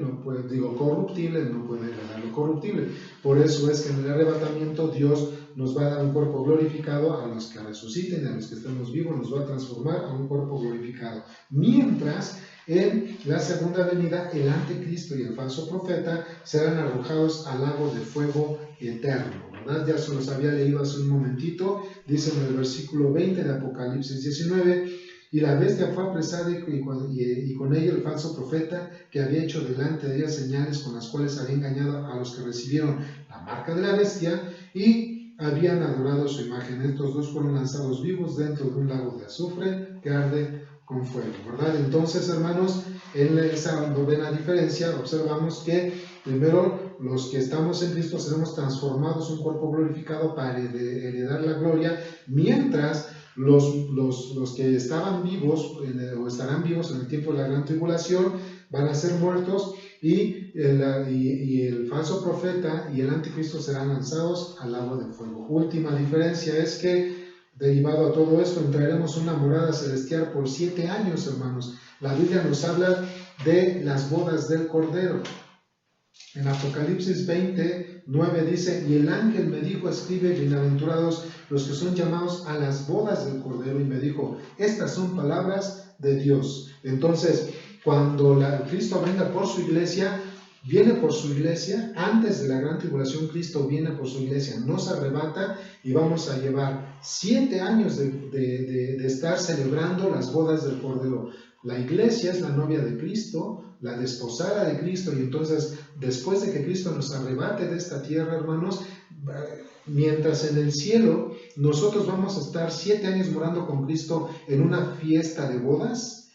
corruptible no puede heredar lo corruptible. Por eso es que en el arrebatamiento Dios nos va a dar un cuerpo glorificado a los que resuciten, a los que estemos vivos, nos va a transformar a un cuerpo glorificado. Mientras, en la segunda venida, el anticristo y el falso profeta serán arrojados al lago de fuego eterno, ¿verdad? Ya se los había leído hace un momentito, dice en el versículo 20 de Apocalipsis 19, y la bestia fue apresada y con ella el falso profeta que había hecho delante de ella señales con las cuales había engañado a los que recibieron la marca de la bestia y habían adorado su imagen. Estos dos fueron lanzados vivos dentro de un lago de azufre que arde con fuego, ¿verdad? Entonces, hermanos, en esa novena diferencia observamos que primero los que estamos en Cristo seremos transformados en un cuerpo glorificado para heredar la gloria, mientras los que estaban vivos o estarán vivos en el tiempo de la gran tribulación van a ser muertos y el falso profeta y el anticristo serán lanzados al lago de fuego. Última diferencia es que, derivado a todo esto, entraremos en una morada celestial por 7 años, hermanos. La Biblia nos habla de las bodas del Cordero. En Apocalipsis 20:9 dice: y el ángel me dijo, escribe, bienaventurados los que son llamados a las bodas del Cordero, y me dijo, estas son palabras de Dios. Entonces, cuando Cristo venga por su iglesia, viene por su iglesia. Antes de la gran tribulación, Cristo viene por su iglesia, nos arrebata y vamos a llevar 7 años de estar celebrando las bodas del Cordero. La iglesia es la novia de Cristo, la desposada de Cristo, y entonces, después de que Cristo nos arrebate de esta tierra, hermanos, mientras en el cielo nosotros vamos a estar 7 años morando con Cristo en una fiesta de bodas,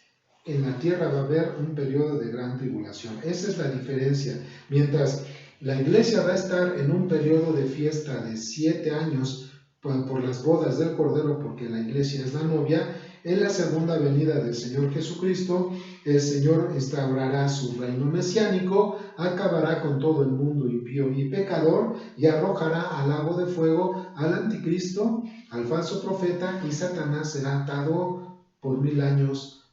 en la tierra va a haber un periodo de gran tribulación. Esa es la diferencia. Mientras la iglesia va a estar en un periodo de fiesta de 7 años por las bodas del Cordero, porque la iglesia es la novia, en la segunda venida del Señor Jesucristo, el Señor instaurará su reino mesiánico, acabará con todo el mundo impío y pecador, y arrojará al lago de fuego al anticristo, al falso profeta, y Satanás será atado por 1000 años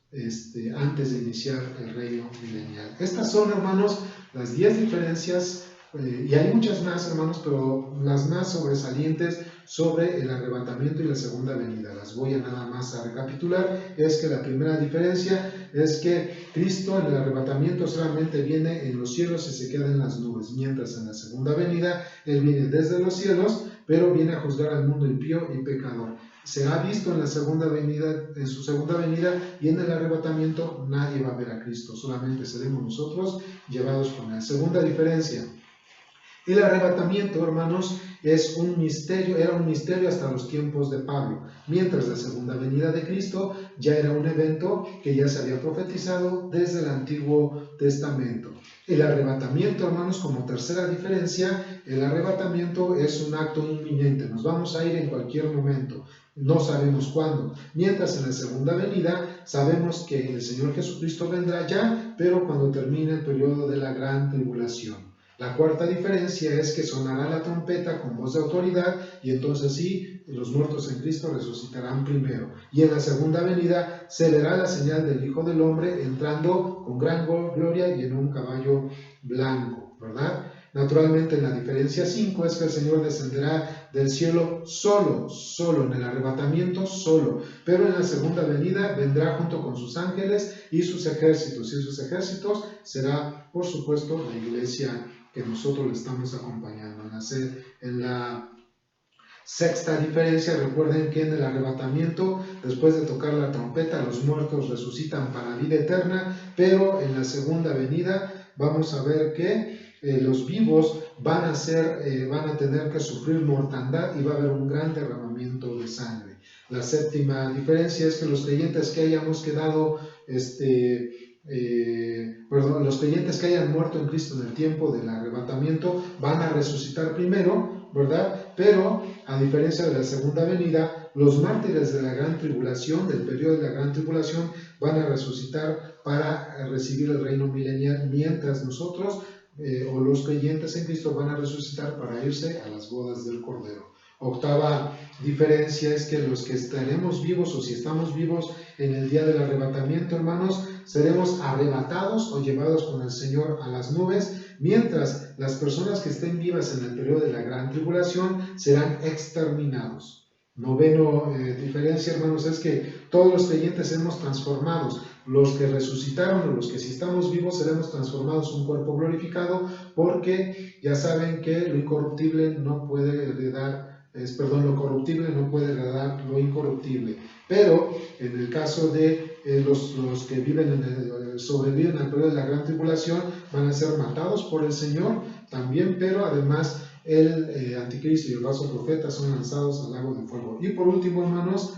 antes de iniciar el reino milenial. Estas son, hermanos, las 10 diferencias, y hay muchas más, hermanos, pero las más sobresalientes sobre el arrebatamiento y la segunda venida. Las voy a nada más a recapitular. Es que la primera diferencia es que Cristo en el arrebatamiento solamente viene en los cielos y se queda en las nubes, mientras en la segunda venida Él viene desde los cielos, pero viene a juzgar al mundo impío y pecador. Será visto en la segunda venida, en su segunda venida, y en el arrebatamiento nadie va a ver a Cristo, solamente seremos nosotros llevados con Él. Segunda diferencia: el arrebatamiento, hermanos, es un misterio, era un misterio hasta los tiempos de Pablo, mientras la segunda venida de Cristo ya era un evento que ya se había profetizado desde el Antiguo Testamento. El arrebatamiento, hermanos, como tercera diferencia, el arrebatamiento es un acto inminente, nos vamos a ir en cualquier momento, no sabemos cuándo. Mientras en la segunda venida sabemos que el Señor Jesucristo vendrá ya, pero cuando termine el periodo de la gran tribulación. La cuarta diferencia es que sonará la trompeta con voz de autoridad, y entonces sí, los muertos en Cristo resucitarán primero. Y en la segunda venida se verá la señal del Hijo del Hombre entrando con gran gloria y en un caballo blanco, ¿verdad? Naturalmente, la diferencia 5 es que el Señor descenderá del cielo solo, en el arrebatamiento solo, pero en la segunda venida vendrá junto con sus ángeles y sus ejércitos, será, por supuesto, la iglesia que nosotros le estamos acompañando. En la sexta diferencia, recuerden que en el arrebatamiento, después de tocar la trompeta, los muertos resucitan para vida eterna, pero en la segunda venida vamos a ver que los vivos van a tener que sufrir mortandad y va a haber un gran derramamiento de sangre. La séptima diferencia es que los creyentes que hayamos quedado los creyentes que hayan muerto en Cristo en el tiempo del arrebatamiento van a resucitar primero, ¿verdad? Pero a diferencia de la segunda venida, los mártires de la gran tribulación, del periodo de la gran tribulación, van a resucitar para recibir el reino milenial, mientras nosotros o los creyentes en Cristo van a resucitar para irse a las bodas del Cordero. Octava diferencia es que los que estaremos vivos, o si estamos vivos en el día del arrebatamiento, hermanos, seremos arrebatados o llevados con el Señor a las nubes, mientras las personas que estén vivas en el periodo de la gran tribulación serán exterminados. Noveno diferencia, hermanos, es que todos los creyentes seremos transformados. Los que resucitaron, o los que si estamos vivos, seremos transformados en un cuerpo glorificado, porque ya saben que lo corruptible no puede heredar lo incorruptible. Pero en el caso de los que sobreviven al periodo de la gran tribulación, van a ser matados por el Señor también, pero además el anticristo y el falso profeta son lanzados al lago de fuego. Y por último, hermanos,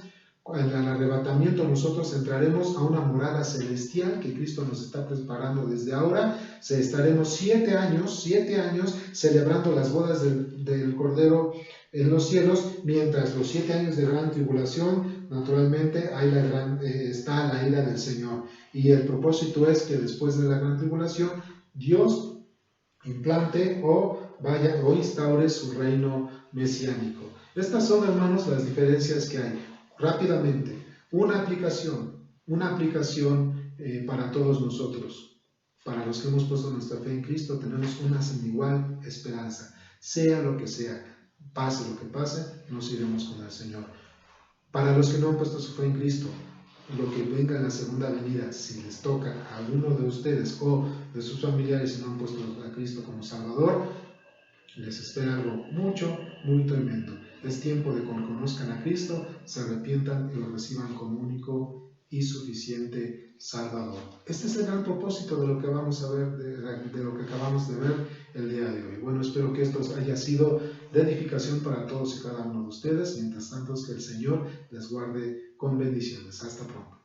En el arrebatamiento nosotros entraremos a una morada celestial que Cristo nos está preparando desde ahora. Estaremos 7 años celebrando las bodas del Cordero en los cielos, mientras los 7 años de gran tribulación, naturalmente está la ira del Señor. Y el propósito es que después de la gran tribulación, Dios implante o instaure su reino mesiánico. Estas son, hermanos, las diferencias que hay. Rápidamente, una aplicación para todos nosotros. Para los que hemos puesto nuestra fe en Cristo, tenemos una sin igual esperanza. Sea lo que sea, pase lo que pase, nos iremos con el Señor. Para los que no han puesto su fe en Cristo, lo que venga en la segunda venida, si les toca a alguno de ustedes o de sus familiares y no han puesto a Cristo como Salvador, les espera algo muy tremendo. Es tiempo de que conozcan a Cristo, se arrepientan y lo reciban como único y suficiente Salvador. Este es el gran propósito de lo que vamos a ver, de lo que acabamos de ver el día de hoy. Bueno, espero que esto haya sido de edificación para todos y cada uno de ustedes. Mientras tanto, que el Señor les guarde con bendiciones. Hasta pronto.